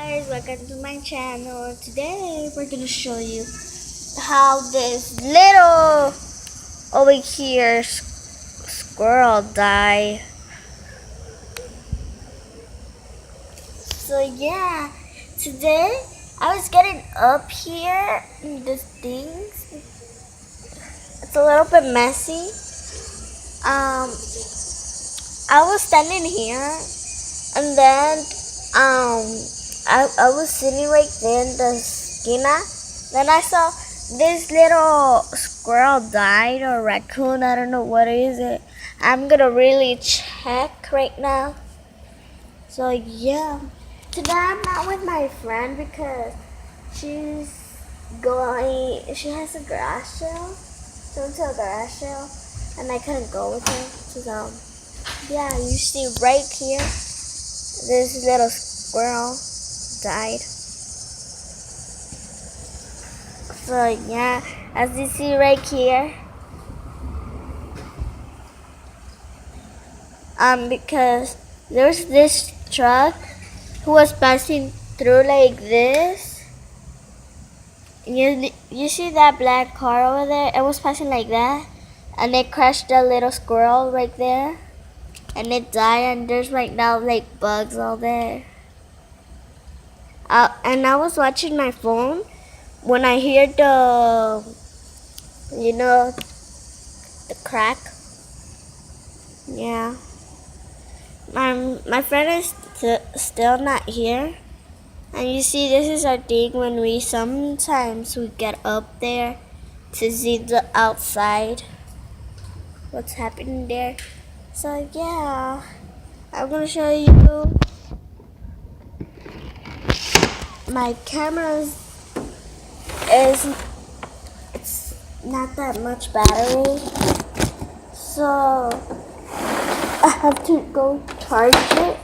Guys, welcome to my channel. Today we're gonna show you how this little over here squirrel died. So yeah, today I was getting up here in these things. It's a little bit messy. I was standing here and then I was sitting right there in the esquina. Then I saw this little squirrel died or raccoon. I don't know what is it. I'm gonna really check right now. So yeah, today I'm not with my friend because she's going. She has a garage sale. She went to a garage sale, and I couldn't go with her. So yeah, you see right here, this little squirrel died. So yeah, as you see right here, because there's this truck who was passing through like this. You see that black car over there? It was passing like that, and it crashed the little squirrel right there, and it died. And there's right now like bugs all there. And I was watching my phone when I hear the crack. Yeah. My friend is still not here. And you see, this is our thing when sometimes we get up there to see the outside, what's happening there. So yeah, I'm gonna show you my camera it's not that much battery, so I have to go charge it.